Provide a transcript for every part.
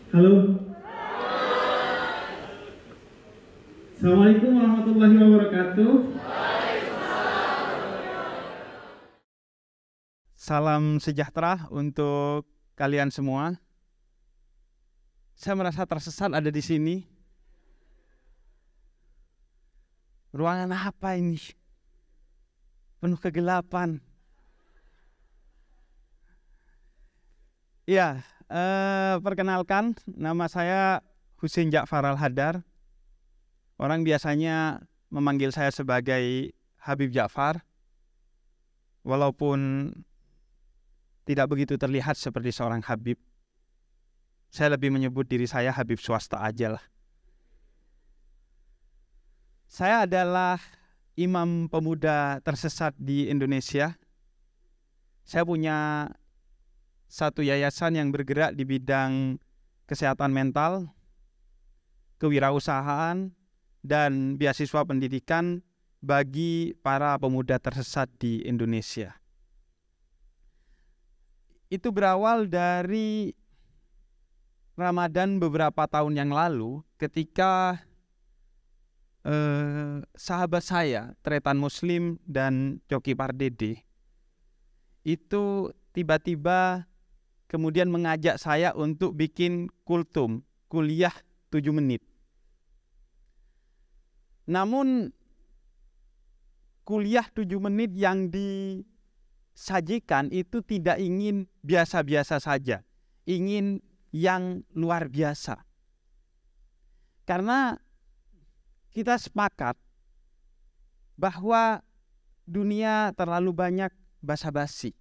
Halo. Assalamualaikum warahmatullahi wabarakatuh. Salam sejahtera untuk kalian semua. Saya merasa tersesat ada di sini. Ruangan apa ini? Penuh kegelapan. Ya, perkenalkan, nama saya Husein Ja'far Al-Hadar. Orang biasanya memanggil saya sebagai Habib Ja'far, walaupun tidak begitu terlihat seperti seorang Habib. Saya lebih menyebut diri saya Habib swasta aja lah. Saya adalah imam pemuda tersesat di Indonesia. Saya punya satu yayasan yang bergerak di bidang kesehatan mental, kewirausahaan, dan beasiswa pendidikan bagi para pemuda tersesat di Indonesia. Itu berawal dari Ramadan beberapa tahun yang lalu ketika sahabat saya, Tretan Muslim dan Coki Pardede, itu tiba-tiba kemudian mengajak saya untuk bikin kultum, kuliah 7 menit. Namun kuliah 7 menit yang disajikan itu tidak ingin biasa-biasa saja, ingin yang luar biasa. Karena kita sepakat bahwa dunia terlalu banyak basa-basi,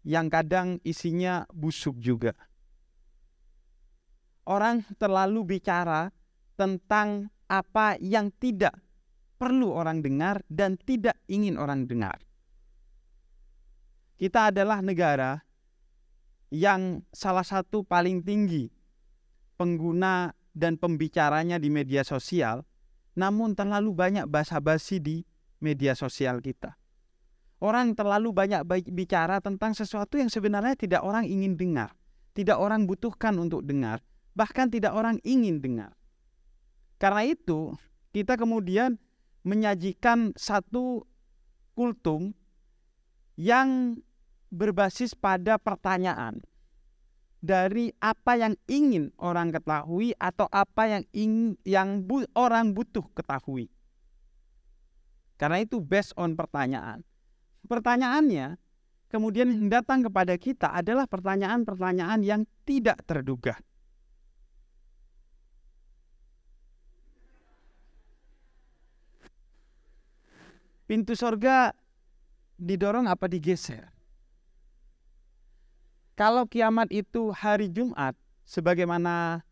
yang kadang isinya busuk juga. Orang terlalu bicara tentang apa yang tidak perlu orang dengar dan tidak ingin orang dengar. Kita adalah negara yang salah satu paling tinggi pengguna dan pembicaranya di media sosial, namun terlalu banyak basa-basi di media sosial kita. Orang terlalu banyak bicara tentang sesuatu yang sebenarnya tidak orang ingin dengar, tidak orang butuhkan untuk dengar, bahkan tidak orang ingin dengar. Karena itu, kita kemudian menyajikan satu kultum yang berbasis pada pertanyaan dari apa yang ingin orang ketahui atau apa yang orang butuh ketahui. Karena itu based on pertanyaan. Pertanyaannya kemudian datang kepada kita adalah pertanyaan-pertanyaan yang tidak terduga. Pintu surga didorong apa digeser? Kalau kiamat itu hari Jumat, sebagaimana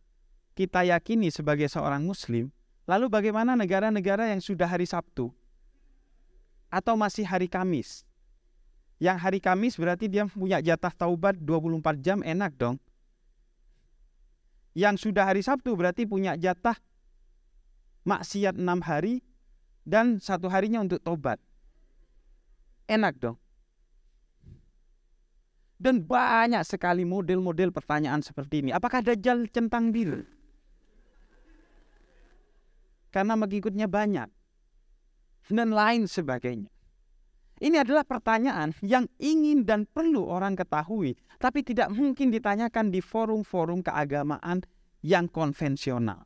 kita yakini sebagai seorang Muslim, lalu bagaimana negara-negara yang sudah hari Sabtu? Atau masih hari Kamis? Yang hari Kamis berarti dia punya jatah taubat 24 jam, enak dong. Yang sudah hari Sabtu berarti punya jatah maksiat 6 hari dan 1 harinya untuk taubat. Enak dong. Dan banyak sekali model-model pertanyaan seperti ini. Apakah Dajjal centang biru? Karena mengikutnya banyak. Dan lain sebagainya. Ini adalah pertanyaan yang ingin dan perlu orang ketahui, tapi tidak mungkin ditanyakan di forum-forum keagamaan yang konvensional.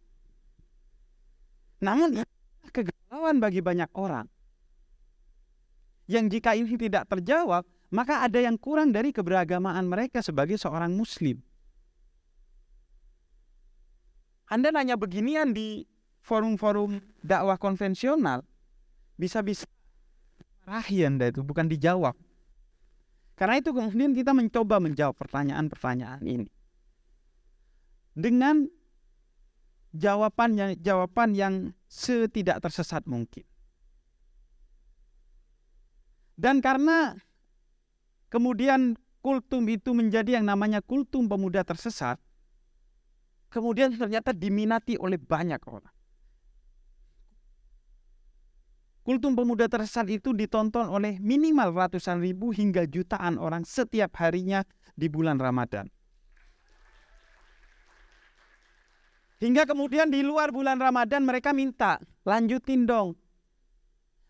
Namun kegalauan bagi banyak orang. Yang jika ini tidak terjawab, maka ada yang kurang dari keberagamaan mereka sebagai seorang Muslim. Anda nanya beginian di forum-forum dakwah konvensional, bisa-bisa marahi Anda itu, bukan dijawab. Karena itu kemudian kita mencoba menjawab pertanyaan-pertanyaan ini dengan jawaban yang setidak tersesat mungkin. Dan karena kemudian kultum itu menjadi yang namanya kultum pemuda tersesat, kemudian ternyata diminati oleh banyak orang. Kultum pemuda tersesat itu ditonton oleh minimal ratusan ribu hingga jutaan orang setiap harinya di bulan Ramadan. Hingga kemudian di luar bulan Ramadan mereka minta, lanjutin dong.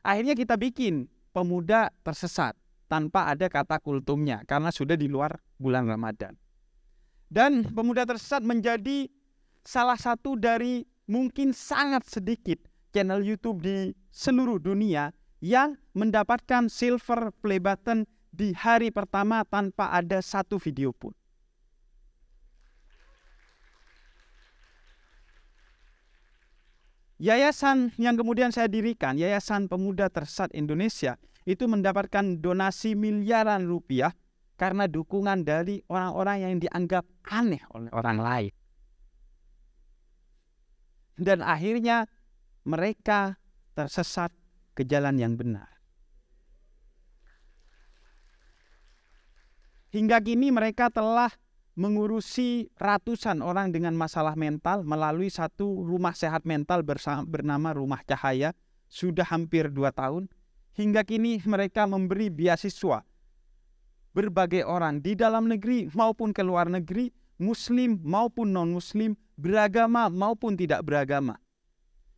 Akhirnya kita bikin pemuda tersesat tanpa ada kata kultumnya karena sudah di luar bulan Ramadan. Dan pemuda tersesat menjadi salah satu dari mungkin sangat sedikit channel YouTube di seluruh dunia yang mendapatkan silver play button di hari pertama tanpa ada satu video pun. Yayasan yang kemudian saya dirikan, Yayasan Pemuda Tersesat Indonesia, itu mendapatkan donasi miliaran rupiah karena dukungan dari orang-orang yang dianggap aneh oleh orang lain. Dan akhirnya mereka tersesat ke jalan yang benar. Hingga kini mereka telah mengurusi ratusan orang dengan masalah mental melalui satu rumah sehat mental bernama Rumah Cahaya, sudah hampir 2 tahun. Hingga kini mereka memberi beasiswa berbagai orang di dalam negeri maupun ke luar negeri, muslim maupun non-muslim, beragama maupun tidak beragama.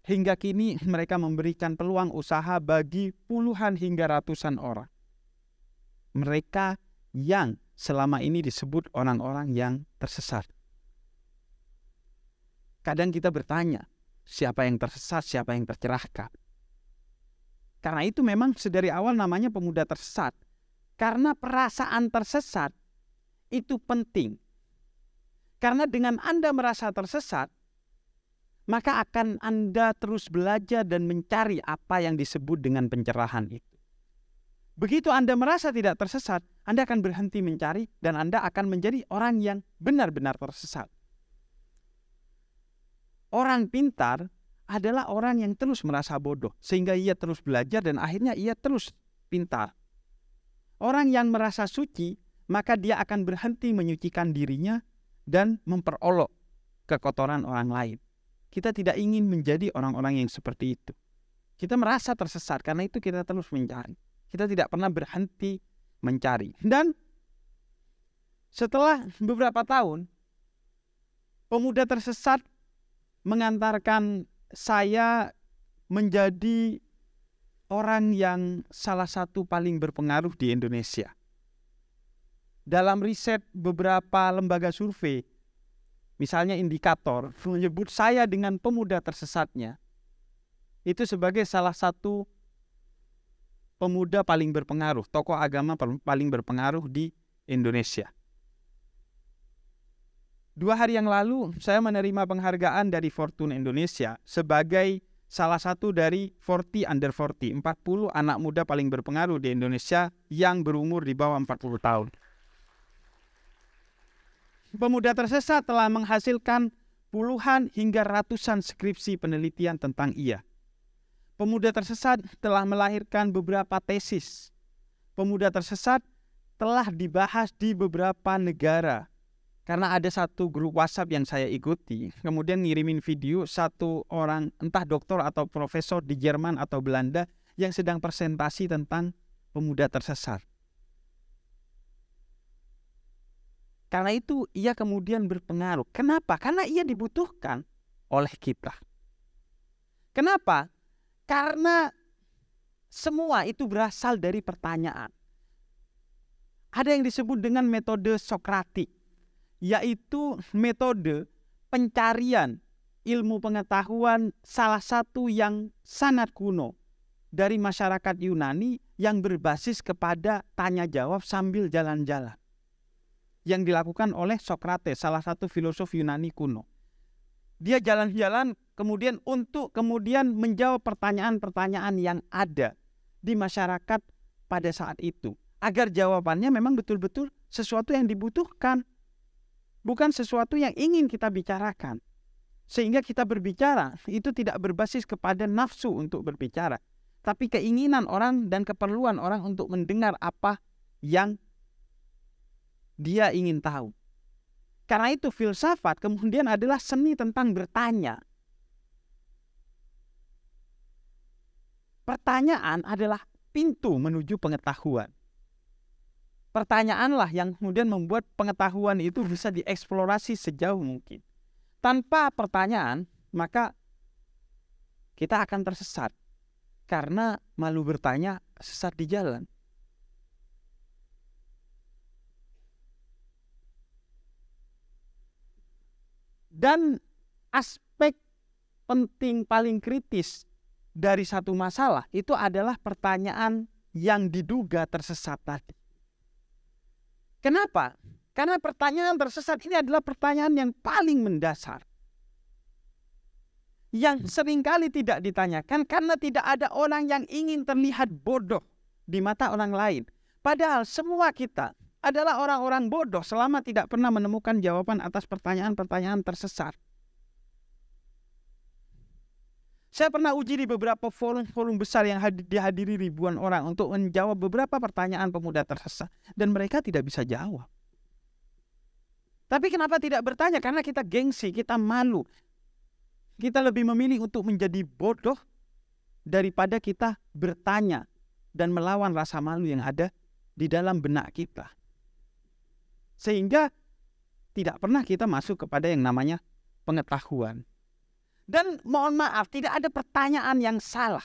Hingga kini mereka memberikan peluang usaha bagi puluhan hingga ratusan orang. Mereka yang selama ini disebut orang-orang yang tersesat. Kadang kita bertanya, siapa yang tersesat, siapa yang tercerahkan? Karena itu memang sedari awal namanya pemuda tersesat. Karena perasaan tersesat itu penting. Karena dengan Anda merasa tersesat, maka akan Anda terus belajar dan mencari apa yang disebut dengan pencerahan itu. Begitu Anda merasa tidak tersesat, Anda akan berhenti mencari dan Anda akan menjadi orang yang benar-benar tersesat. Orang pintar adalah orang yang terus merasa bodoh, sehingga ia terus belajar dan akhirnya ia terus pintar. Orang yang merasa suci, maka dia akan berhenti menyucikan dirinya dan memperolok kekotoran orang lain. Kita tidak ingin menjadi orang-orang yang seperti itu. Kita merasa tersesat, karena itu kita terus mencari. Kita tidak pernah berhenti mencari. Dan setelah beberapa tahun, pemuda tersesat mengantarkan saya menjadi orang yang salah satu paling berpengaruh di Indonesia. Dalam riset beberapa lembaga survei, misalnya Indikator, menyebut saya dengan pemuda tersesatnya itu sebagai salah satu pemuda paling berpengaruh, tokoh agama paling berpengaruh di Indonesia. 2 hari yang lalu saya menerima penghargaan dari Fortune Indonesia sebagai salah satu dari 40 under 40, 40 anak muda paling berpengaruh di Indonesia yang berumur di bawah 40 tahun. Pemuda tersesat telah menghasilkan puluhan hingga ratusan skripsi penelitian tentang ia. Pemuda tersesat telah melahirkan beberapa tesis. Pemuda tersesat telah dibahas di beberapa negara. Karena ada satu grup WhatsApp yang saya ikuti, kemudian ngirimin video satu orang, entah doktor atau profesor di Jerman atau Belanda, yang sedang presentasi tentang pemuda tersesat. Karena itu ia kemudian berpengaruh. Kenapa? Karena ia dibutuhkan oleh kita. Kenapa? Karena semua itu berasal dari pertanyaan. Ada yang disebut dengan metode Sokratik, yaitu metode pencarian ilmu pengetahuan salah satu yang sangat kuno dari masyarakat Yunani yang berbasis kepada tanya jawab sambil jalan-jalan, yang dilakukan oleh Sokrates, salah satu filosof Yunani kuno. Dia jalan-jalan kemudian menjawab pertanyaan-pertanyaan yang ada di masyarakat pada saat itu, agar jawabannya memang betul-betul sesuatu yang dibutuhkan, bukan sesuatu yang ingin kita bicarakan. Sehingga kita berbicara itu tidak berbasis kepada nafsu untuk berbicara, tapi keinginan orang dan keperluan orang untuk mendengar apa yang dia ingin tahu. Karena itu filsafat kemudian adalah seni tentang bertanya. Pertanyaan adalah pintu menuju pengetahuan. Pertanyaanlah yang kemudian membuat pengetahuan itu bisa dieksplorasi sejauh mungkin. Tanpa pertanyaan, maka kita akan tersesat. Karena malu bertanya, sesat di jalan. Dan aspek penting paling kritis dari satu masalah itu adalah pertanyaan yang diduga tersesat tadi. Kenapa? Karena pertanyaan tersesat ini adalah pertanyaan yang paling mendasar, yang seringkali tidak ditanyakan karena tidak ada orang yang ingin terlihat bodoh di mata orang lain. Padahal semua kita adalah orang-orang bodoh selama tidak pernah menemukan jawaban atas pertanyaan-pertanyaan tersesat. Saya pernah uji di beberapa forum besar yang dihadiri ribuan orang untuk menjawab beberapa pertanyaan pemuda tersesat. Dan mereka tidak bisa jawab. Tapi kenapa tidak bertanya? Karena kita gengsi, kita malu. Kita lebih memilih untuk menjadi bodoh daripada kita bertanya dan melawan rasa malu yang ada di dalam benak kita. Sehingga tidak pernah kita masuk kepada yang namanya pengetahuan. Dan mohon maaf, tidak ada pertanyaan yang salah.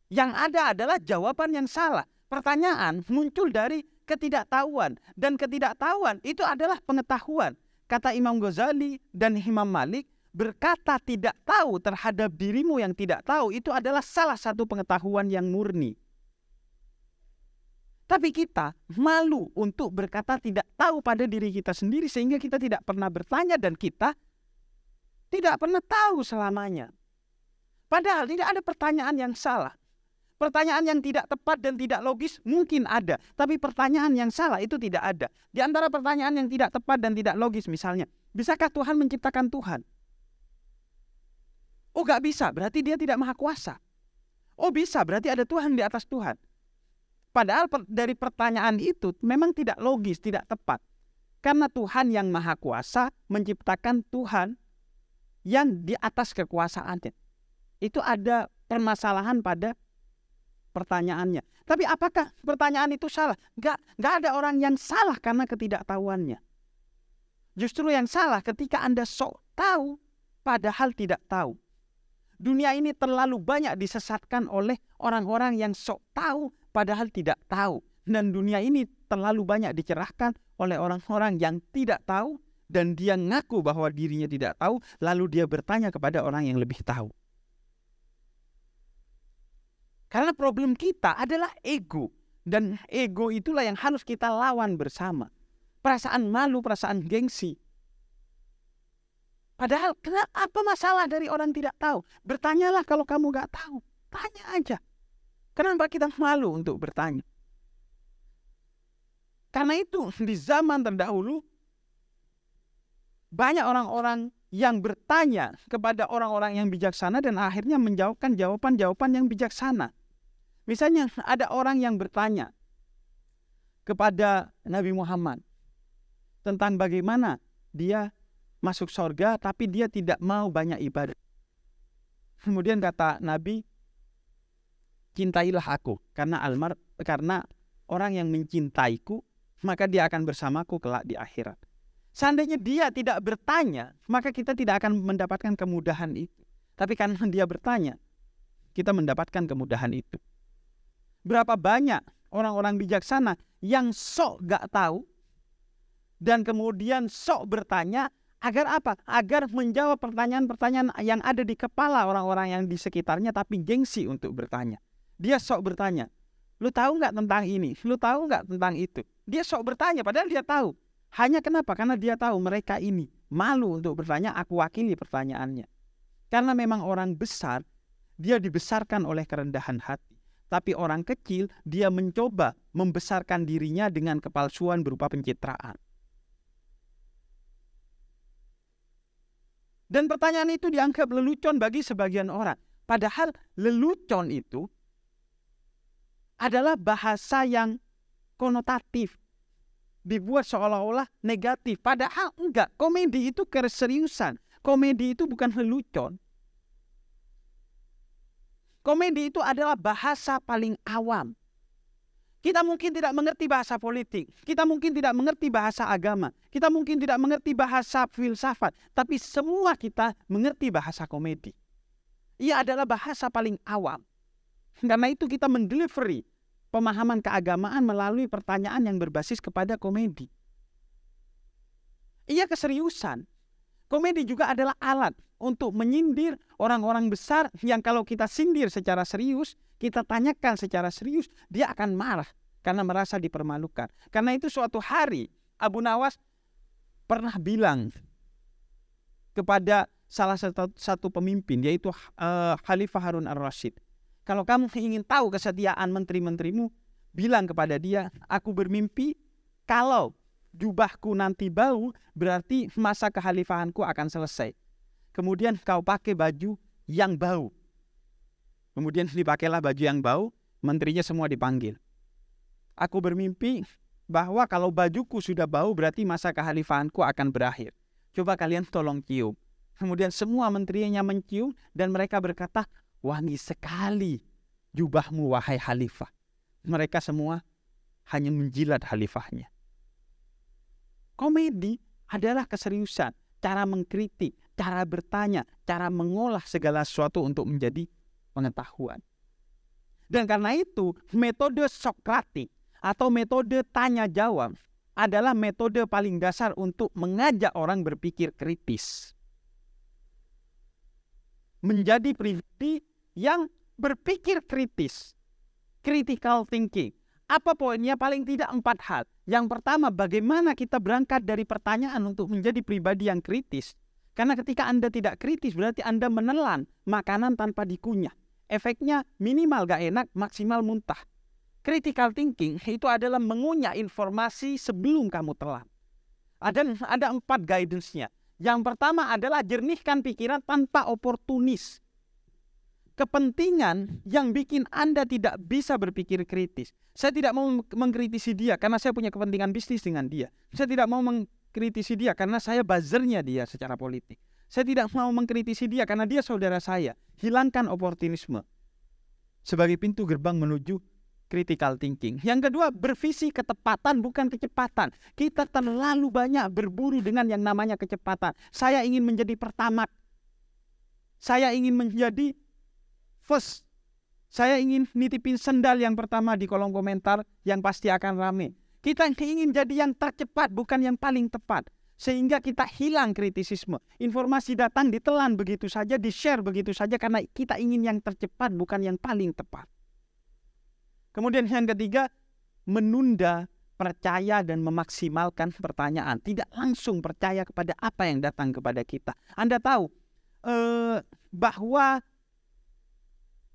Yang ada adalah jawaban yang salah. Pertanyaan muncul dari ketidaktahuan. Dan ketidaktahuan itu adalah pengetahuan. Kata Imam Ghazali dan Imam Malik, berkata tidak tahu terhadap dirimu yang tidak tahu, itu adalah salah satu pengetahuan yang murni. Tapi kita malu untuk berkata tidak tahu pada diri kita sendiri, sehingga kita tidak pernah bertanya dan kita tidak pernah tahu selamanya. Padahal tidak ada pertanyaan yang salah. Pertanyaan yang tidak tepat dan tidak logis mungkin ada. Tapi pertanyaan yang salah itu tidak ada. Di antara pertanyaan yang tidak tepat dan tidak logis misalnya, bisakah Tuhan menciptakan Tuhan? Oh gak bisa, berarti dia tidak maha kuasa. Oh bisa, berarti ada Tuhan di atas Tuhan. Padahal dari pertanyaan itu memang tidak logis, tidak tepat. Karena Tuhan yang maha kuasa menciptakan Tuhan yang di atas kekuasaannya. Itu ada permasalahan pada pertanyaannya. Tapi apakah pertanyaan itu salah? Enggak ada orang yang salah karena ketidaktahuannya. Justru yang salah ketika Anda sok tahu padahal tidak tahu. Dunia ini terlalu banyak disesatkan oleh orang-orang yang sok tahu padahal tidak tahu. Dan dunia ini terlalu banyak dicerahkan oleh orang-orang yang tidak tahu dan dia ngaku bahwa dirinya tidak tahu, lalu dia bertanya kepada orang yang lebih tahu. Karena problem kita adalah ego. Dan ego itulah yang harus kita lawan bersama. Perasaan malu, perasaan gengsi. Padahal apa masalah dari orang tidak tahu? Bertanyalah kalau kamu gak tahu. Tanya aja. Kenapa kita malu untuk bertanya? Karena itu di zaman terdahulu banyak orang-orang yang bertanya kepada orang-orang yang bijaksana dan akhirnya menjawabkan jawaban-jawaban yang bijaksana. Misalnya ada orang yang bertanya kepada Nabi Muhammad tentang bagaimana dia masuk surga tapi dia tidak mau banyak ibadah. Kemudian kata Nabi, cintailah aku karena orang yang mencintaiku maka dia akan bersamaku kelak di akhirat. Seandainya dia tidak bertanya, maka kita tidak akan mendapatkan kemudahan itu. Tapi karena dia bertanya, kita mendapatkan kemudahan itu. Berapa banyak orang-orang bijaksana yang sok gak tahu dan kemudian sok bertanya agar apa? Agar menjawab pertanyaan-pertanyaan yang ada di kepala orang-orang yang di sekitarnya tapi gengsi untuk bertanya. Dia sok bertanya, lu tahu gak tentang ini? Lu tahu gak tentang itu? Dia sok bertanya padahal dia tahu. Hanya kenapa? Karena dia tahu mereka ini malu untuk bertanya, aku wakili pertanyaannya. Karena memang orang besar, dia dibesarkan oleh kerendahan hati. Tapi orang kecil, dia mencoba membesarkan dirinya dengan kepalsuan berupa pencitraan. Dan pertanyaan itu dianggap lelucon bagi sebagian orang. Padahal lelucon itu adalah bahasa yang konotatif. Dibuat seolah-olah negatif. Padahal enggak. Komedi itu keseriusan. Komedi itu bukan lelucon. Komedi itu adalah bahasa paling awam. Kita mungkin tidak mengerti bahasa politik, kita mungkin tidak mengerti bahasa agama, kita mungkin tidak mengerti bahasa filsafat, tapi semua kita mengerti bahasa komedi. Ia adalah bahasa paling awam. Karena itu kita mendelivery pemahaman keagamaan melalui pertanyaan yang berbasis kepada komedi. Ia keseriusan. Komedi juga adalah alat untuk menyindir orang-orang besar yang kalau kita sindir secara serius, kita tanyakan secara serius, dia akan marah karena merasa dipermalukan. Karena itu suatu hari Abu Nawas pernah bilang kepada salah satu pemimpin, yaitu Khalifah Harun ar-Rasyid, kalau kamu ingin tahu kesetiaan menteri-menterimu, bilang kepada dia, aku bermimpi kalau jubahku nanti bau, berarti masa kekhalifahanku akan selesai. Kemudian kau pakai baju yang bau. Kemudian dipakailah baju yang bau, menterinya semua dipanggil. Aku bermimpi bahwa kalau bajuku sudah bau, berarti masa kekhalifahanku akan berakhir. Coba kalian tolong cium. Kemudian semua menterinya mencium dan mereka berkata, wangi sekali jubahmu wahai khalifah. Mereka semua hanya menjilat khalifahnya. Komedi adalah keseriusan, cara mengkritik, cara bertanya, cara mengolah segala sesuatu untuk menjadi pengetahuan. Dan karena itu metode Sokratik atau metode tanya jawab adalah metode paling dasar untuk mengajak orang berpikir kritis. Menjadi pribadi yang berpikir kritis. Critical thinking. Apa poinnya? Paling tidak 4 hal. Yang pertama, bagaimana kita berangkat dari pertanyaan untuk menjadi pribadi yang kritis. Karena ketika Anda tidak kritis, berarti Anda menelan makanan tanpa dikunyah. Efeknya minimal gak enak, maksimal muntah. Critical thinking itu adalah mengunyah informasi sebelum kamu telan. Ada 4 guidance-nya. Yang pertama adalah jernihkan pikiran tanpa oportunis. Kepentingan yang bikin Anda tidak bisa berpikir kritis. Saya tidak mau mengkritisi dia karena saya punya kepentingan bisnis dengan dia. Saya tidak mau mengkritisi dia karena saya buzzernya dia secara politik. Saya tidak mau mengkritisi dia karena dia saudara saya. Hilangkan oportunisme sebagai pintu gerbang menuju critical thinking. Yang kedua, bervisi ketepatan bukan kecepatan. Kita terlalu banyak berburu dengan yang namanya kecepatan. Saya ingin menjadi pertama. Saya ingin menjadi first. Saya ingin nitipin sendal yang pertama di kolom komentar yang pasti akan rame. Kita ingin jadi yang tercepat bukan yang paling tepat. Sehingga kita hilang kritisisme. Informasi datang ditelan begitu saja, di-share begitu saja karena kita ingin yang tercepat bukan yang paling tepat. Kemudian yang ketiga, menunda percaya dan memaksimalkan pertanyaan. Tidak langsung percaya kepada apa yang datang kepada kita. Anda tahu bahwa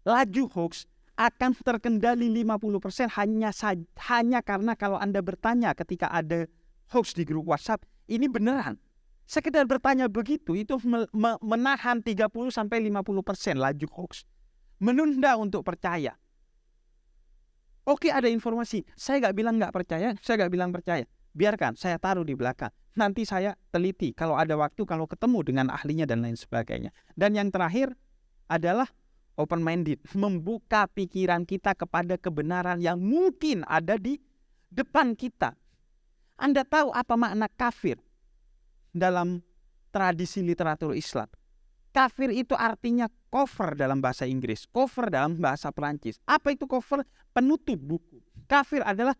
laju hoax akan terkendali 50% hanya karena kalau Anda bertanya ketika ada hoax di grup WhatsApp, ini beneran. Sekedar bertanya begitu, itu menahan 30-50% laju hoax. Menunda untuk percaya. Oke, ada informasi. Saya nggak bilang nggak percaya, saya nggak bilang percaya. Biarkan, saya taruh di belakang. Nanti saya teliti kalau ada waktu, kalau ketemu dengan ahlinya dan lain sebagainya. Dan yang terakhir adalah open-minded. Membuka pikiran kita kepada kebenaran yang mungkin ada di depan kita. Anda tahu apa makna kafir dalam tradisi literatur Islam? Kafir itu artinya cover dalam bahasa Inggris, cover dalam bahasa Perancis. Apa itu cover? Penutup buku. Kafir adalah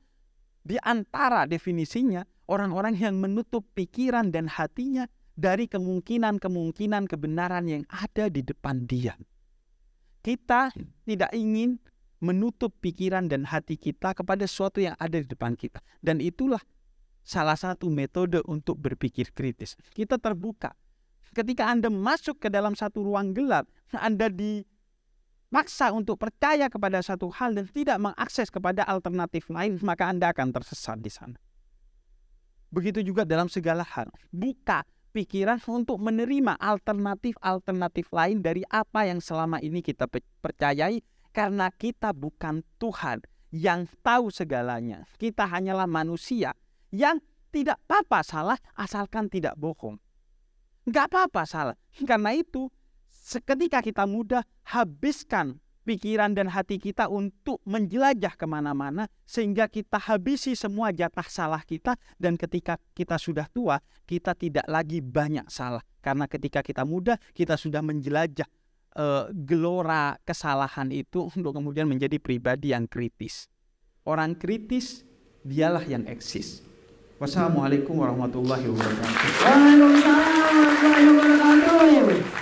di antara definisinya orang-orang yang menutup pikiran dan hatinya dari kemungkinan-kemungkinan kebenaran yang ada di depan dia. Kita tidak ingin menutup pikiran dan hati kita kepada sesuatu yang ada di depan kita. Dan itulah salah satu metode untuk berpikir kritis. Kita terbuka. Ketika Anda masuk ke dalam satu ruang gelap, Anda dimaksa untuk percaya kepada satu hal dan tidak mengakses kepada alternatif lain, maka Anda akan tersesat di sana. Begitu juga dalam segala hal. Buka pikiran untuk menerima alternatif-alternatif lain dari apa yang selama ini kita percayai, karena kita bukan Tuhan yang tahu segalanya. Kita hanyalah manusia yang tidak apa-apa salah asalkan tidak bohong. Nggak apa-apa salah. Karena itu, seketika kita mudah habiskan pikiran dan hati kita untuk menjelajah kemana-mana, sehingga kita habisi semua jatah salah kita, dan ketika kita sudah tua, kita tidak lagi banyak salah. Karena ketika kita muda, kita sudah menjelajah gelora kesalahan itu untuk kemudian menjadi pribadi yang kritis. Orang kritis, dialah yang eksis. Wassalamualaikum warahmatullahi wabarakatuh. Waalaikumsalam warahmatullahi wabarakatuh.